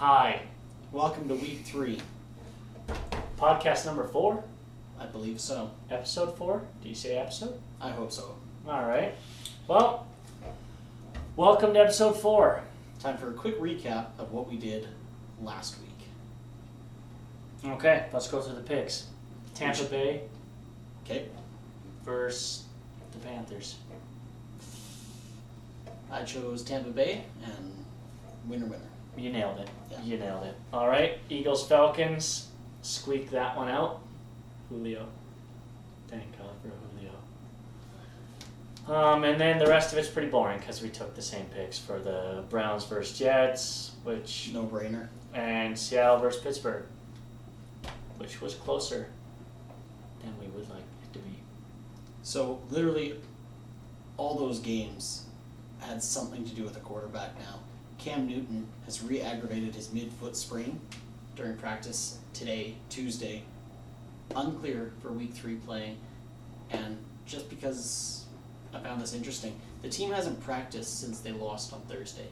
Hi. Welcome to week 3. Podcast number 4? I believe so. Episode 4? Do you say episode? I hope so. Alright. Well, welcome to episode 4. Time for a quick recap of what we did last week. Okay, let's go through the picks. Tampa Bay Okay? versus the Panthers. I chose Tampa Bay and winner. You nailed it. Yeah. You nailed it. Alright, Eagles Falcons. Squeak that one out. Julio. Thank God for Julio. And then the rest of it's pretty boring because we took the same picks for the Browns versus Jets, which No brainer. and Seattle versus Pittsburgh, which was closer than we would like it to be. So, literally, all those games had something to do with the quarterback now. Cam Newton has re-aggravated his mid-foot sprain during practice today, Tuesday. Unclear for week 3 playing. And just because I found this interesting, the team hasn't practiced since they lost on Thursday.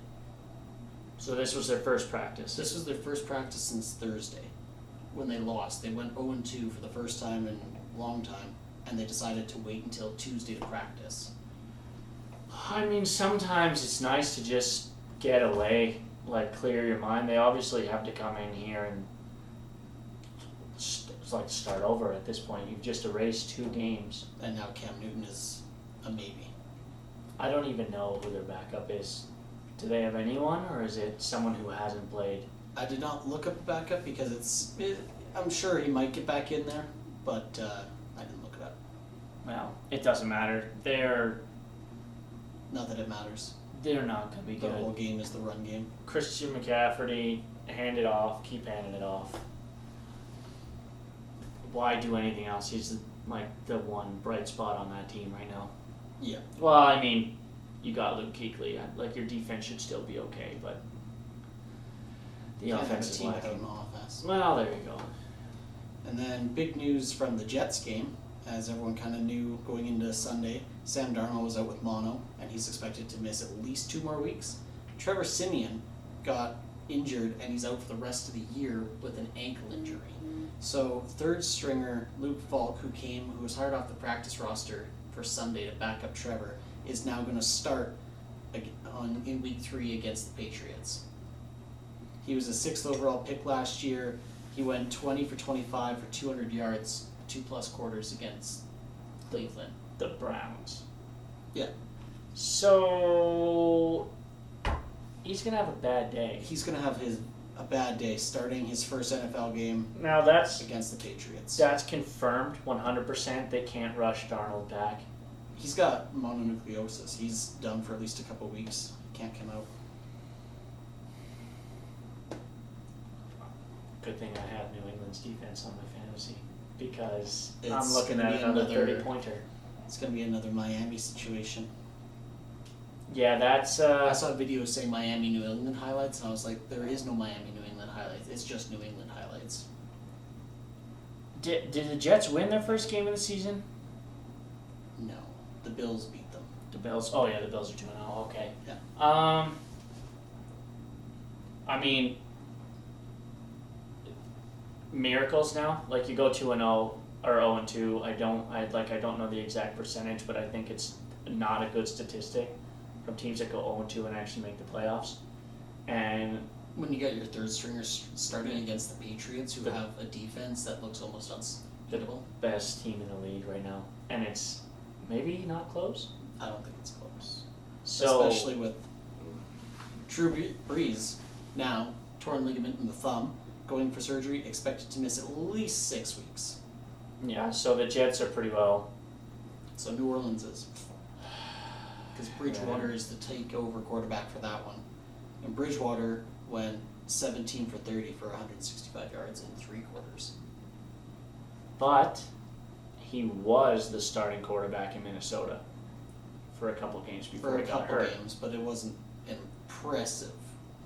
So this was their first practice. This was their first practice since Thursday when they lost. They went 0-2 for the first time in a long time, and they decided to wait until Tuesday to practice. I mean, sometimes it's nice to just get away, like clear your mind. They obviously have to come in here and start over at this point. You've just erased 2 games. And now Cam Newton is a maybe. I don't even know who their backup is. Do they have anyone, or is it someone who hasn't played? I did not look up a backup because I'm sure he might get back in there, but I didn't look it up. Well, it doesn't matter. They're Not that it matters. not going to be The good. whole game is the run game. Christian McCaffrey, hand it off, keep handing it off. Why do anything else? He's like the one bright spot on that team right now. Yeah. Well, I mean, you got Luke Kuechly. Like, your defense should still be okay, but the Can't have a offense is team without lacking. an offense. Well, there you go. And then big news from the Jets game, as everyone kind of knew going into Sunday. Sam Darnold was out with mono, and he's expected to miss at least 2 more weeks. Trevor Siemian got injured, and he's out for the rest of the year with an ankle injury. So third stringer Luke Falk, who was hired off the practice roster for Sunday to back up Trevor, is now going to start in week 3 against the Patriots. He was a 6th overall pick last year. He went 20 for 25 for 200 yards, 2+ quarters against Cleveland. The Browns. Yeah. So he's gonna have a bad day. He's going to have a bad day starting his first NFL game Now that's against the Patriots. confirmed 100%. They can't rush Darnold back. He's got mononucleosis. He's done for at least a couple weeks. Can't come out. Good thing I have New England's defense on my fantasy because I'm It's looking gonna at be another another- 30-pointer. It's going to be another Miami situation. Yeah, that's I saw a video saying Miami New England highlights, and I was like, there is no Miami New England highlights. It's just New England highlights. Did the Jets win their first game of the season? No. The Bills beat them. The Bills. Oh yeah, the Bills are 2-0. Okay. Yeah. I mean, miracles now. Like you go 2-0 or 0-2. I don't know the exact percentage, but I think it's not a good statistic from teams that go 0-2 and actually make the playoffs. And When you get your third stringers starting against the Patriots, who The- have a defense that looks almost unbeatable, best team in the league right now, and it's maybe not close. I don't think it's close. So Especially with Drew Brees now, torn ligament in the thumb, going for surgery, expected to miss at least 6 weeks. yeah, so the Jets are pretty well. So New Orleans is. Because Bridgewater is the takeover quarterback for that one. And Bridgewater went 17 for 30 for 165 yards in 3 quarters. But he was the starting quarterback in Minnesota for a couple games before For a he got couple hurt. games, but it wasn't an impressive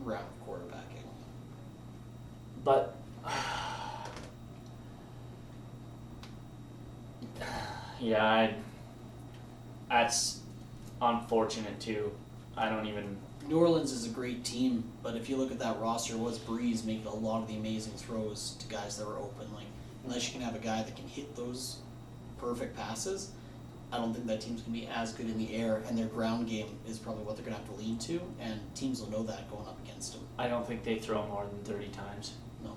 round of quarterbacking. But yeah, that's unfortunate too. I don't even. New Orleans is a great team, but if you look at that roster, was Breeze making a lot of the amazing throws to guys that were open? Like, unless you can have a guy that can hit those perfect passes, I don't think that team's going to be as good in the air, and their ground game is probably what they're going to have to lean to, and teams will know that going up against them. I don't think they throw more than 30 times. No.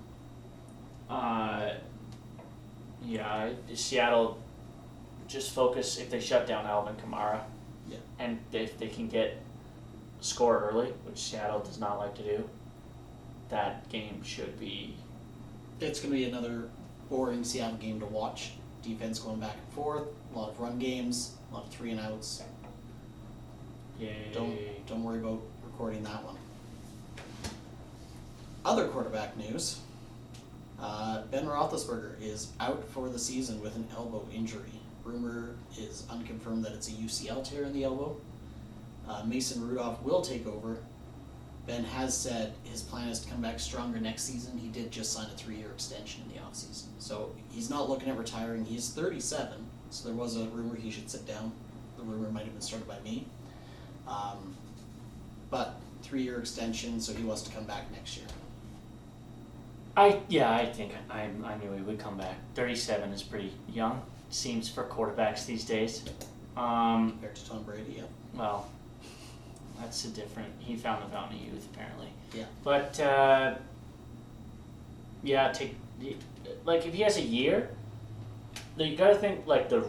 Yeah, Seattle just focus if they shut down Alvin Kamara. Yeah. And if they can score early, which Seattle does not like to do, that game should be. It's going to be another boring Seattle game to watch. Defense going back and forth, a lot of run games, a lot of 3 and outs. Yay. Don't worry about recording that one. Other quarterback news. Ben Roethlisberger is out for the season with an elbow injury. Rumor is unconfirmed that it's a UCL tear in the elbow. Mason Rudolph will take over. Ben has said his plan is to come back stronger next season. He did just sign a 3-year extension in the offseason. So he's not looking at retiring. He's 37, so there was a rumor he should sit down. The rumor might have been started by me. But 3-year extension, so he wants to come back next year. I think I knew he would come back. 37 is pretty young, seems, for quarterbacks these days. Compared to Tom Brady, yeah. Well, that's a different. He found the fountain of youth, apparently. Yeah. But if he has a year, you gotta think like the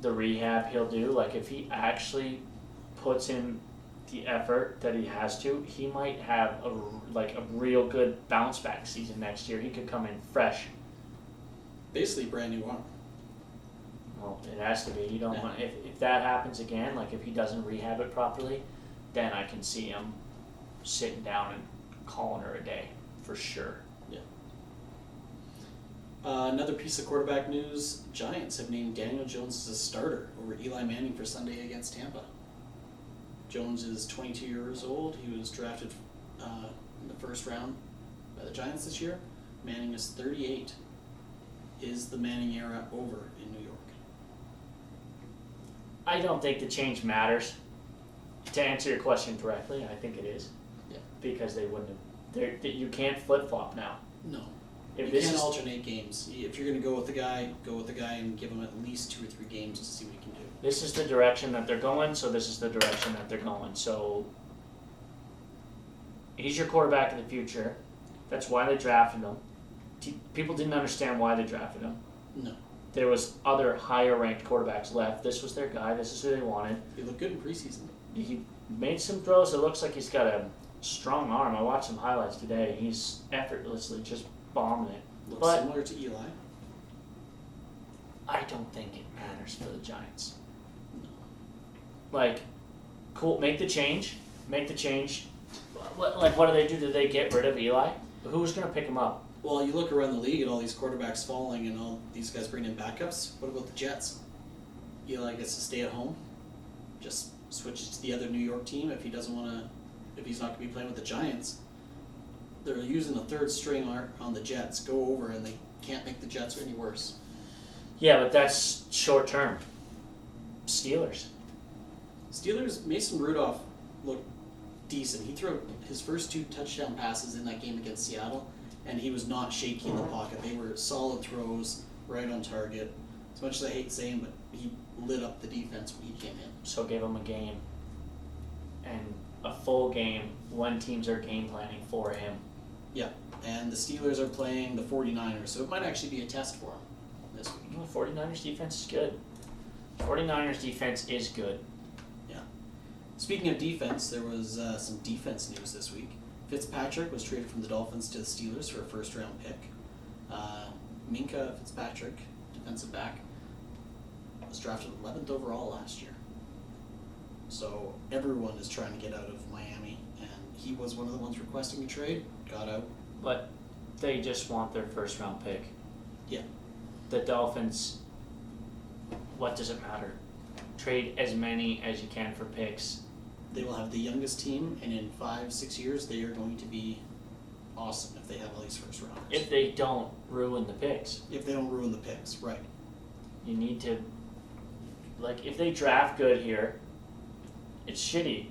rehab he'll do. Like if he actually puts in the effort that he has to, he might have a real good bounce back season next year. He could come in fresh. Basically, brand new arm. Well, it has to be. You don't want if that happens again. Like if he doesn't rehab it properly, then I can see him sitting down and calling her a day for sure. Yeah. Another piece of quarterback news: Giants have named Daniel Jones as a starter over Eli Manning for Sunday against Tampa. Jones is 22 years old. He was drafted in the first round by the Giants this year. Manning is 38. Is the Manning era over in New York? I don't think the change matters. To answer your question directly, I think it is. Yeah. Because they wouldn't have. You can't flip flop now. No. If you this can't is, alternate games. If you're going to go with the guy and give him at least 2 or 3 games to see what he can do. This is the direction that they're going, so this is the direction that they're going. So he's your quarterback of the future. That's why they drafted him. People didn't understand why they drafted him. No. There was other higher ranked quarterbacks left. This was their guy. This is who they wanted. He looked good in preseason. He made some throws. It looks like he's got a strong arm. I watched some highlights today. He's effortlessly just bombing it. Looks similar to Eli. I don't think it matters for the Giants. Like, cool, make the change. What do they do? Do they get rid of Eli? Who's going to pick him up? Well, you look around the league at all these quarterbacks falling and all these guys bringing in backups. What about the Jets? Eli gets to stay at home. Just switches to the other New York team if he's not going to be playing with the Giants. They're using a third string on the Jets. Go over and they can't make the Jets any worse. Yeah, but that's short term. Steelers, Mason Rudolph looked decent. He threw his first 2 touchdown passes in that game against Seattle, and he was not shaky in the pocket. They were solid throws, right on target. As much as I hate saying, but he lit up the defense when he came in. so give him a game. And a full game when teams are game planning for him. Yeah, and the Steelers are playing the 49ers, so it might actually be a test for him this week. The 49ers defense is good. 49ers defense is good. Yeah. Speaking of defense, there was some defense news this week. Fitzpatrick was traded from the Dolphins to the Steelers for a first-round pick. Minka Fitzpatrick, defensive back, was drafted 11th overall last year. So everyone is trying to get out of Miami, and he was one of the ones requesting a trade, got out. But they just want their first round pick. Yeah. The Dolphins, what does it matter? Trade as many as you can for picks. They will have the youngest team, and in 5-6 years, they are going to be awesome if they have all these first rounders. If they don't ruin the picks. If they don't ruin the picks, right. You need to, if they draft good here, it's shitty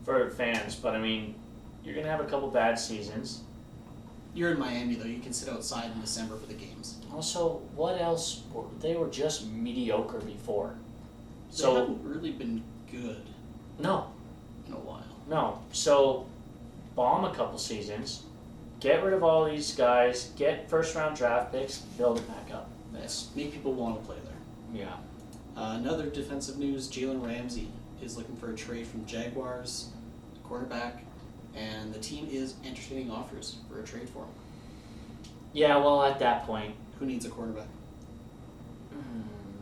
for fans, but I mean, you're gonna have a couple bad seasons. You're in Miami though. You can sit outside in December for the games. Also, what else? They were just mediocre before. They So haven't really been good no, in a while. no. So bomb a couple seasons, get rid of all these guys, get first round draft picks, build it back up. Yes, make people want to play there. Yeah. Another defensive news: Jalen Ramsey is looking for a trade from Jaguars, cornerback, and the team is entertaining offers for a trade for him. Yeah. Well, at that point, Who needs a cornerback?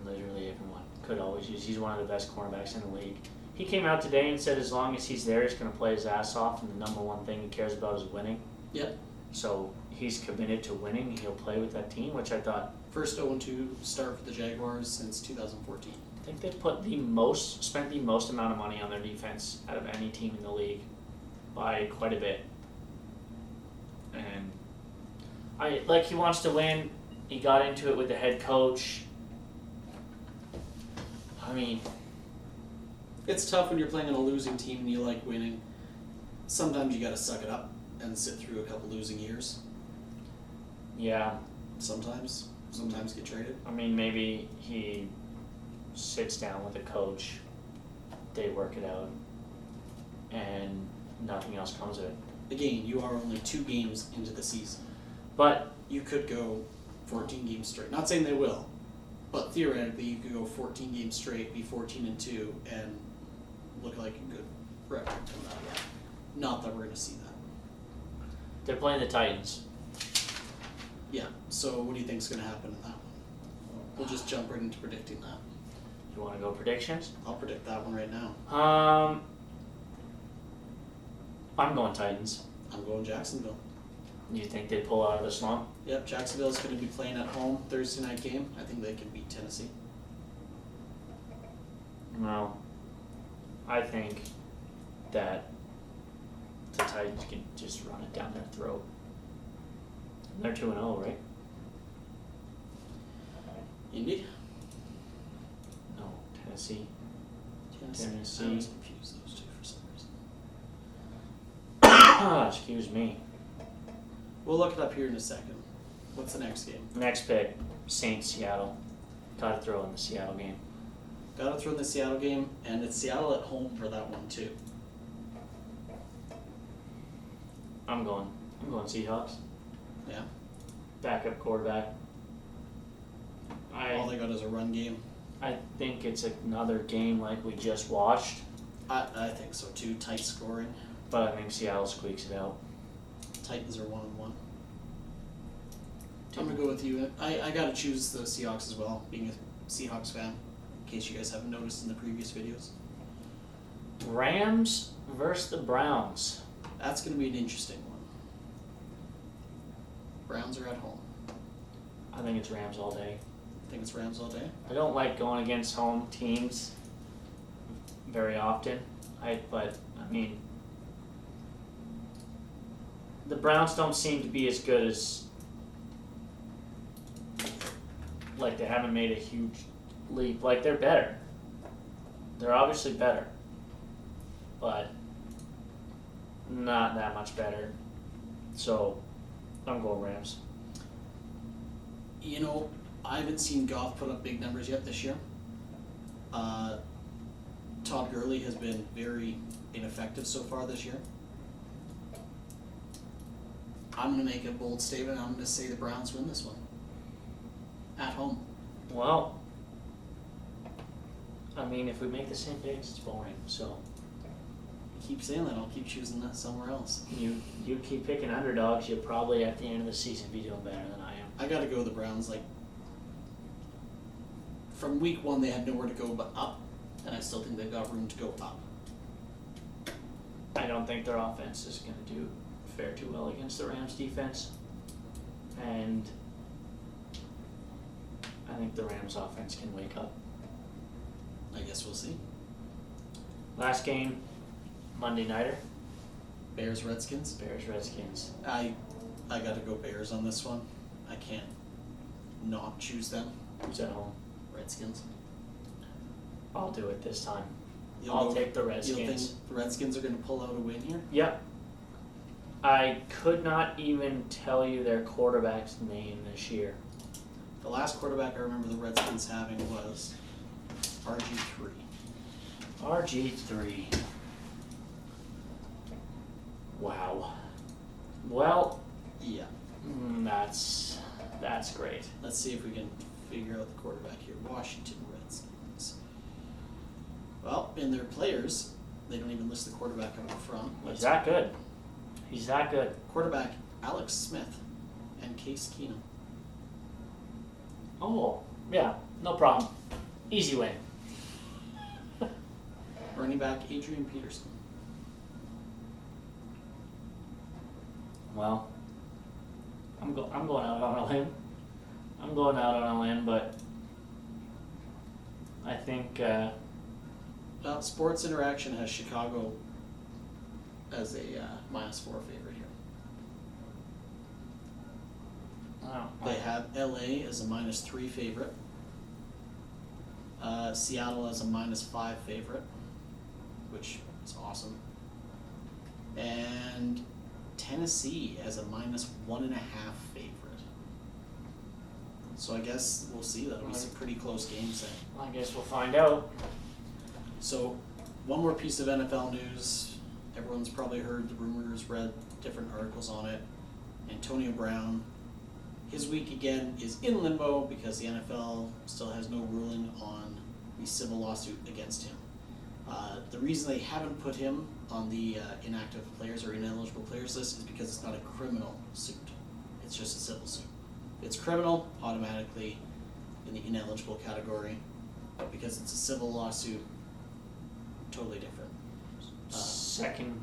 literally everyone could always use. He's one of the best cornerbacks in the league. He came out today and said as long as he's there, he's going to play his ass off, and the number one thing he cares about is winning. Yep. So he's committed to winning, and he'll play with that team, which I thought. First 0-2 start for the Jaguars since 2014. I think they spent the most amount of money on their defense out of any team in the league by quite a bit. And he wants to win. He got into it with the head coach. I mean, It's tough when you're playing on a losing team and you like winning. Sometimes you got to suck it up and sit through a couple losing years. yeah. Sometimes get traded. I mean, maybe he sits down with the coach, they work it out, and nothing else comes of it. Again, you are only 2 games into the season. But You could go 14 games straight. Not saying they will, but theoretically you could go 14 games straight, be 14-2, and look like a good record from that. Not that we're going to see that. they're playing the Titans. Yeah. So what do you think is going to happen in that one? We'll just jump right into predicting that. You want to go predictions? I'll predict that one right now. I'm going Titans. I'm going Jacksonville. You think they pull out of the slump? Yep, Jacksonville's going to be playing at home Thursday night game. I think they can beat Tennessee. No. I think that the Titans can just run it down their throat. They're 2-0, right? Indy? No, Tennessee. Tennessee. Tennessee. I was confused those two for some reason. Excuse me. We'll look it up here in a second. What's the next game? Next pick, Saints, Seattle. Gotta throw in the Seattle game. Gotta throw in the Seattle game, and it's Seattle at home for that one too. I'm going Seahawks. Yeah. Backup quarterback. All they got is a run game. I think it's another game like we just watched, I think so too. Tight scoring. but I think Seattle squeaks it out. Titans are 1-1. I'm gonna go with you. I gotta choose the Seahawks as well, being a Seahawks fan. In case you guys haven't noticed in the previous videos. Rams versus the Browns. That's gonna be an interesting one. Browns are at home. I think it's Rams all day. I think it's Rams all day. I don't like going against home teams very often. But I mean, the Browns don't seem to be as good as, like, they haven't made a huge leap. Like, they're better. They're obviously better, but not that much better. So I'm going Rams. You know, I haven't seen Goff put up big numbers yet this year. Todd Gurley has been very ineffective so far this year. I'm going to make a bold statement. I'm going to say the Browns win this one. At home. Well, I mean, if we make the same picks, it's boring. So You keep saying that, I'll keep choosing that somewhere else. you keep picking underdogs, you'll probably at the end of the season be doing better than I am. I got to go the Browns. Like, from week 1, they had nowhere to go but up, and I still think they've got room to go up. I don't think their offense is going to fare too well against the Rams defense, and I think the Rams offense can wake up. I guess we'll see. Last game, Monday nighter, Bears, Redskins. Bears Redskins. I got to go Bears on this one. I can't not choose them. Who's at home? Redskins. I'll do it this time. I'll take the You don't Redskins. think the Redskins are going to pull out a win here? Yep. I could not even tell you their quarterback's name this year. The last quarterback I remember the Redskins having was RG3. RG3. Wow. Well, Yeah. that's great. Let's see if we can figure out the quarterback here. Washington Redskins. Well, in their players, they don't even list the quarterback up front. He's that good. He's that good. Quarterback Alex Smith and Case Keenum. Oh, yeah, no problem. Easy win. Running back Adrian Peterson. Well, I'm going out on a limb. I'm going out on a limb, but I think Well, Sports Interaction has Chicago as a -4 favorite here. They have LA as a -3 favorite. Seattle as a -5 favorite, which is awesome. And Tennessee as a -1.5 favorite. So I guess we'll see. That'll be some pretty close games then. I guess we'll find out. So, one more piece of NFL news. Everyone's probably heard the rumors, read different articles on it. Antonio Brown, his week again is in limbo because the NFL still has no ruling on the civil lawsuit against him. The reason they haven't put him on the inactive players or ineligible players list is because it's not a criminal suit. It's just a civil suit. If it's criminal, automatically in the ineligible category. But because it's a civil lawsuit, totally different. Second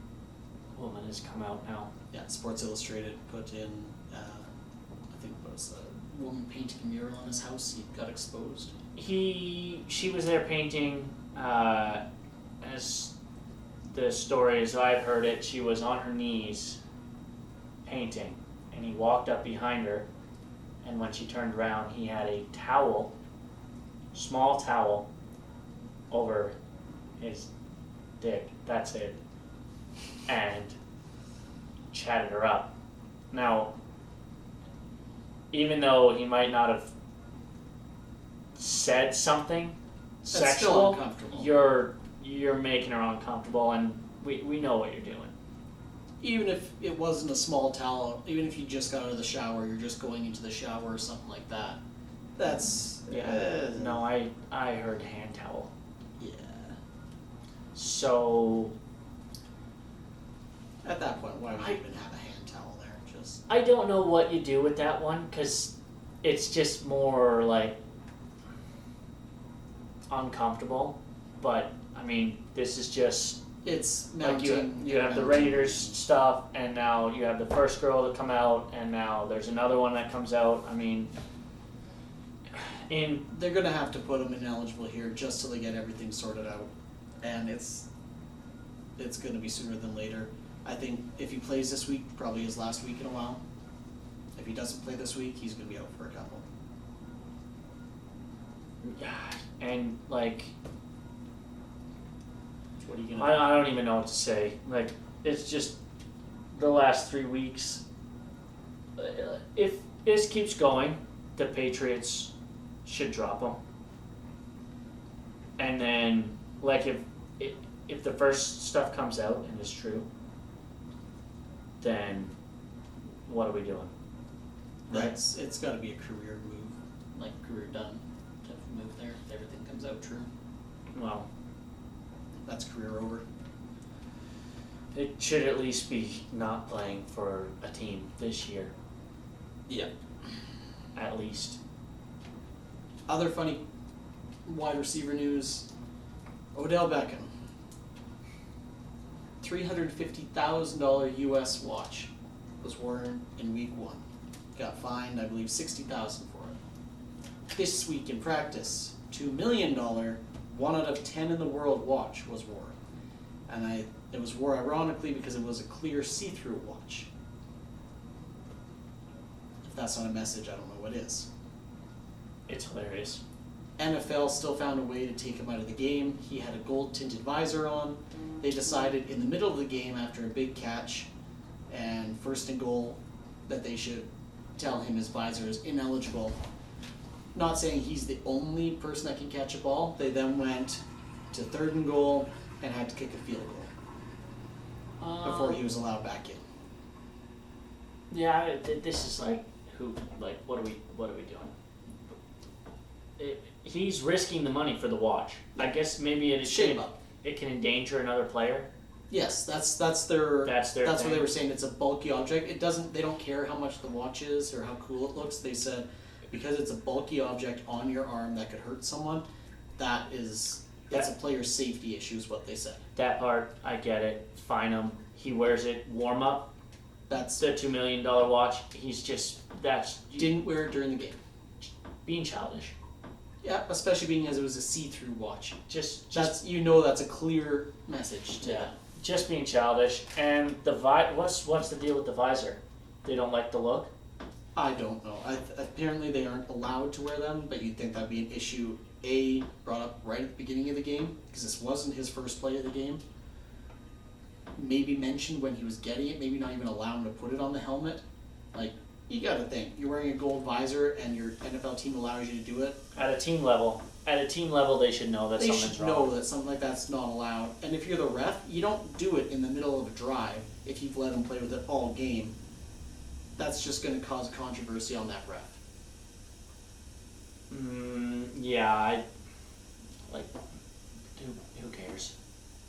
woman has come out now. Yeah, Sports Illustrated put in, I think it was a woman painting a mural on his house. He got exposed. She was there painting, as the story as I've heard it, she was on her knees painting, and he walked up behind her, and when she turned around, he had a towel, small towel, over his dick. That's it. And chatted her up. Now, even though he might not have said something That's still sexual, uncomfortable. you're making her uncomfortable, and we know what you're doing. Even if it wasn't a small towel, even if you just got out of the shower, you're just going into the shower or something like that. That's No, I heard hand towel. Yeah. So At that point, why would you even have a hand towel there? Just I don't know what you do with that one, because it's just more like uncomfortable. But I mean, this is just it's like mounting. you have the Raiders stuff, and now you have the first girl to come out, and now there's another one that comes out. I mean, They're gonna have to put him ineligible here just till they get everything sorted out, and it's gonna be sooner than later. I think if he plays this week, probably his last week in a while. If he doesn't play this week, he's gonna be out for a couple. and like What are you gonna I don't even know what to say. Like, it's just the last 3 weeks. If this keeps going, the Patriots should drop him. And then, like, if the first stuff comes out and is true, then what are we doing? do? It's gotta be a career move, like career done type of move there, if everything comes out true. Well, That's career over. it should at least be not playing for a team this year, Yeah. at least. Other funny wide receiver news. Odell Beckham. $350,000 US watch was worn in week 1. Got fined, I believe, $60,000 for it. This week in practice, $2 million, 1 out of 10 in the world watch was worn. And it was worn ironically because it was a clear see-through watch. If that's not a message, I don't know what is. It's hilarious. NFL still found a way to take him out of the game. He had a gold-tinted visor on. They decided in the middle of the game after a big catch and first and goal that they should tell him his visor is ineligible. Not saying he's the only person that can catch a ball. They then went to third and goal and had to kick a field goal before he was allowed back in. Yeah, this is like what are we doing? He's risking the money for the watch. I guess maybe Shape up. It can endanger another player. Yes, that's their what thing. they were saying. It's a bulky object. They don't care how much the watch is or how cool it looks. They said because it's a bulky object on your arm that could hurt someone, that's a player's safety issue is what they said. That part, I get it. Fine him. He wears it warm up. That's the $2 million watch. Didn't wear it during the game. Being childish. Yeah, especially being as it was a see-through watch. Just that's a clear message to them. Just being childish. And what's the deal with the visor? They don't like the look? I don't know. Apparently they aren't allowed to wear them, but you'd think that'd be an issue brought up right at the beginning of the game, because this wasn't his first play of the game. Maybe mentioned when he was getting it, maybe not even allow him to put it on the helmet. Like, you gotta think, you're wearing a gold visor and your NFL team allows you to do it. At a team level, they should know that something's wrong. They should know that something like that's not allowed. And if you're the ref, you don't do it in the middle of a drive if you've let them play with it all game. That's just going to cause controversy on that ref. Yeah, who cares?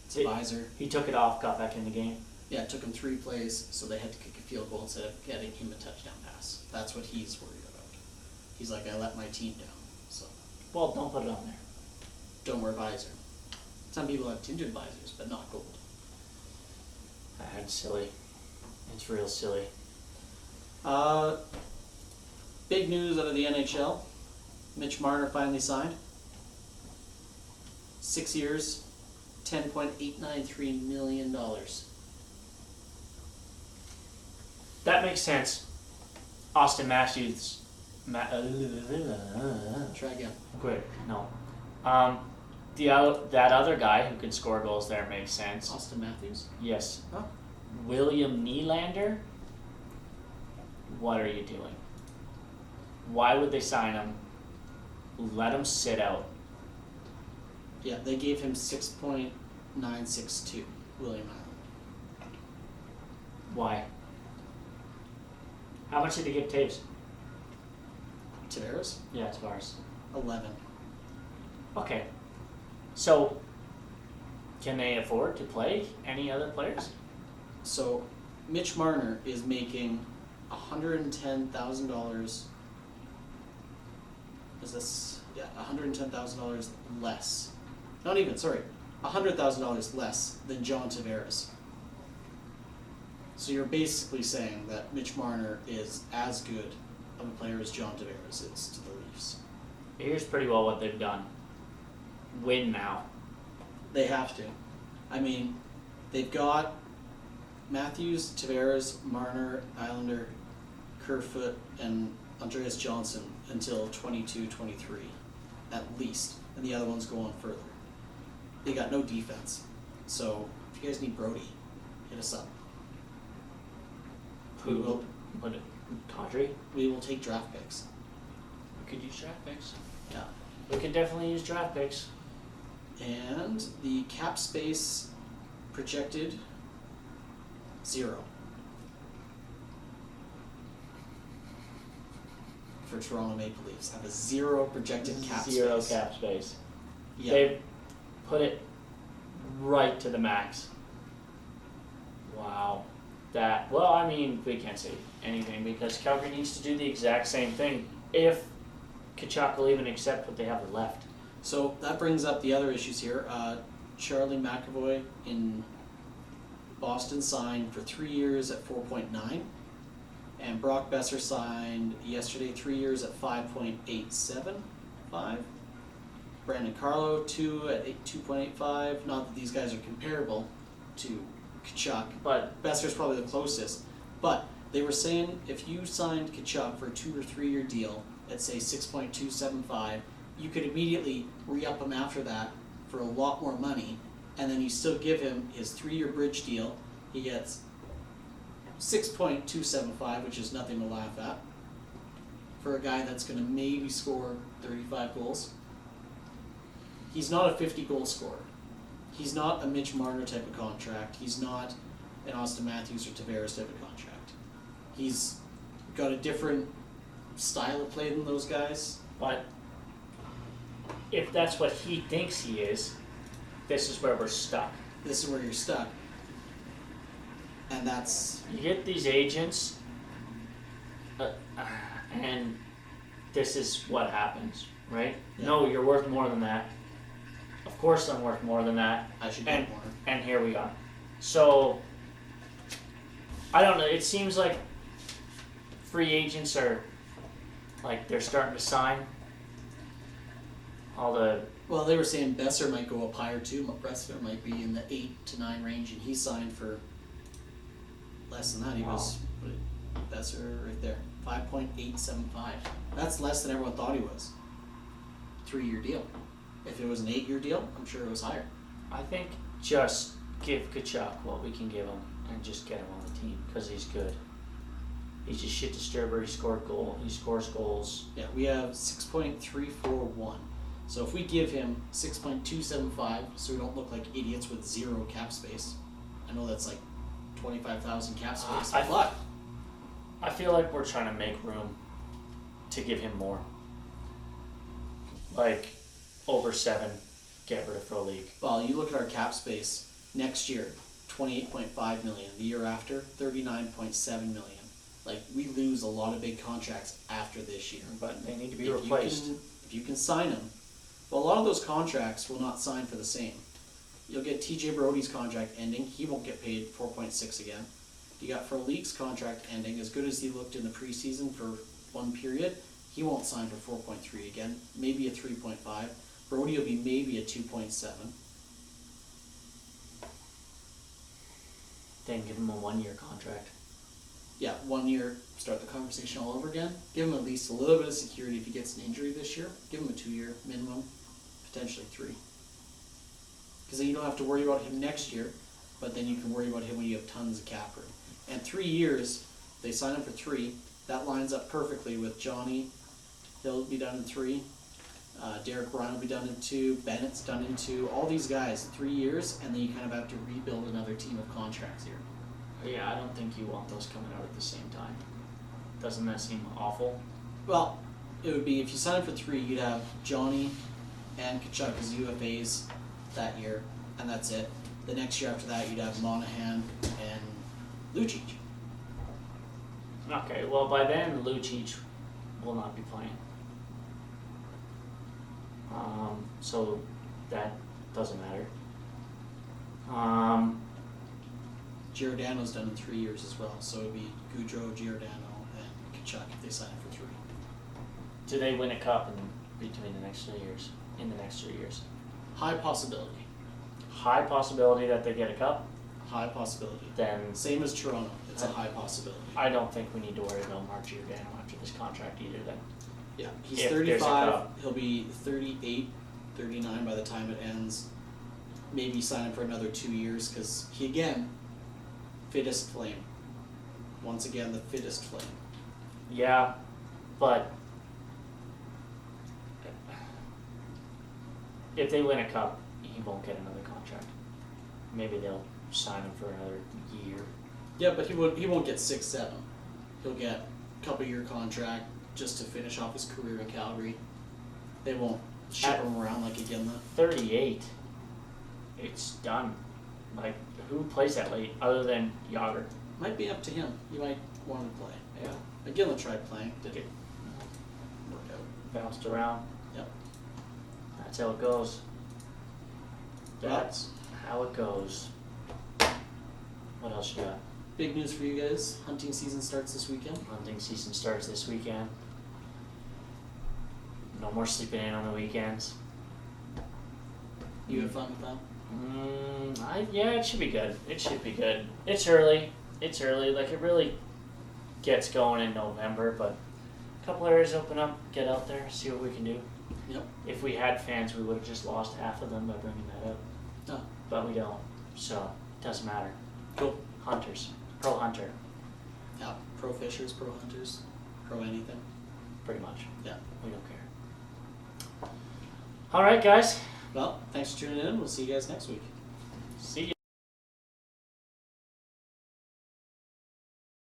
It's a visor. He took it off, got back in the game. Yeah, it took him 3 plays, so they had to kick a field goal instead of getting him a touchdown pass. That's what he's worried about. He's like, I let my team down. So. Well, don't put it on there. Don't wear visor. Some people have tinted visors, but not gold. That's silly. It's real silly. Big news out of the NHL. Mitch Marner finally signed. 6 years, $10.893 million. That makes sense. Austin Matthews. Try again. Quick, no. That other guy who can score goals there makes sense. Austin Matthews? Yes. Oh. William Nylander? What are you doing? Why would they sign him? Let him sit out. Yeah, they gave him 6.962, William Nylander. Why? How much did he give Taves? Tavares? Yeah, Tavares. 11. Okay. So, can they afford to play any other players? So, Mitch Marner is making $110,000. Is this? Yeah, $110,000 less. Not even, sorry. $100,000 less than John Tavares. So you're basically saying that Mitch Marner is as good of a player as John Tavares is to the Leafs. Here's pretty well what they've done. Win now. They have to. I mean, they've got Matthews, Tavares, Marner, Nylander, Kerfoot, and Andreas Johnson until 22-23, at least. And the other one's going further. They got no defense. So, if you guys need Brody, hit us up. Who? Kadri? We will take draft picks. We could use draft picks. Yeah. We could definitely use draft picks. And the cap space projected 0 for Toronto Maple Leafs. Have a 0 projected cap space. 0 cap space. Yeah. They've put it right to the max. Wow. Well, I mean, we can't say anything because Calgary needs to do the exact same thing if Tkachuk will even accept what they have left. So that brings up the other issues here. Charlie McAvoy in Boston signed for 3 years at 4.9, and Brock Besser signed yesterday 3 years at 5.875. Brandon Carlo 2 at 2.85. Not that these guys are comparable to Tkachuk, but Besser's probably the closest. But they were saying if you signed Tkachuk for a 2 or 3 year deal at say 6.275, you could immediately re-up him after that for a lot more money, and then you still give him his 3-year bridge deal. He gets 6.275, which is nothing to laugh at, for a guy that's going to maybe score 35 goals. He's not a 50-goal scorer. He's not a Mitch Marner type of contract. He's not an Austin Matthews or Tavares type of contract. He's got a different style of play than those guys. But if that's what he thinks he is, this is where we're stuck. This is where you're stuck. And that's... You get these agents, and this is what happens, right? Yeah. No, you're worth more than that. Of course I'm worth more than that. I should And, get more. and here we are. So, I don't know, it seems like free agents are, like, they're starting to sign all the, Well, they were saying Besser might go up higher too. Besser might be in the 8 to 9 range, and he signed for less than that. He was, what did Besser right there, 5.875. That's less than everyone thought he was. 3-year deal. If it was an 8-year deal, I'm sure it was higher. I think just give Kachuk what we can give him and just get him on the team because he's good. He's just shit disturber. He scores goals. Yeah, we have 6.341. So if we give him 6.275, so we don't look like idiots with 0 cap space. I know that's like 25,000 cap space, but I feel like we're trying to make room to give him more. Like over 7, get rid of Frolik. well, you look at our cap space next year, 28.5 million. The year after, 39.7 million. Like, we lose a lot of big contracts after this year. But they need to be If replaced. if you can sign them, well, a lot of those contracts will not sign for the same. You'll get TJ Brody's contract ending. He won't get paid 4.6 again. You got Frolik's contract ending. As good as he looked in the preseason for one period, he won't sign for 4.3 again. Maybe a 3.5. Brody will be maybe a 2.7. Then give him a 1-year contract. Yeah, 1 year, start the conversation all over again. Give him at least a little bit of security if he gets an injury this year. Give him a 2-year minimum, potentially 3. Because then you don't have to worry about him next year, but then you can worry about him when you have tons of cap room. And 3 years, they sign him for 3. That lines up perfectly with Johnny. He'll be done in 3. Derek Ryan will be done in 2. Bennett's done in 2. All these guys, 3 years, and then you kind of have to rebuild another team of contracts here. Yeah, I don't think you want those coming out at the same time. Doesn't that seem awful? Well, it would be if you sign up for 3, you'd have Johnny and Kachuk as UFAs that year, and that's it. The next year after that, you'd have Monahan and Lucic. Okay, well by then Lucic will not be playing. So that doesn't matter. Giordano's done in 3 years as well, so it'd be Goudreau, Giordano, and Kachuk if they sign up for 3. Do they win a cup between the next 3 years? In the next 3 years, High possibility. high possibility that they get a cup. High possibility. Then Same as Toronto. It's a high possibility. I don't think we need to worry about Mark Giordano after this contract either. Then Yeah, he's If there's a 35. cup. He'll be 38, 39 by the time it ends. Maybe sign him for another 2 years because he, again, fittest flame. Once again, the fittest flame. yeah, but if they win a cup, he won't get another contract. Maybe they'll sign him for another year. Yeah, but he won't get 6, 7. He'll get a couple-year contract just to finish off his career in Calgary. They won't ship At- him around like Iginla. 38, it's done. Like, who plays that late other than Yager? Might be up to him. He might want to play. Yeah. Iginla tried playing. Didn't work out. Bounced around. Yep. That's how it goes. That's how it goes. What else you got? Big news for you guys. Hunting season starts this weekend. Hunting season starts this weekend. No more sleeping in on the weekends. You have fun with that? Yeah, it should be good. It should be good. It's early. Like, it really gets going in November, but a couple areas open up. Get out there, see what we can do. Yep. If we had fans, we would have just lost half of them by bringing that up. Oh. But we don't, so it doesn't matter. Cool. Hunters, pro hunter, Yeah. Pro fishers, pro hunters, pro anything. pretty much. Yeah. We don't care. All right, guys. Well, thanks for tuning in. We'll see you guys next week. See you.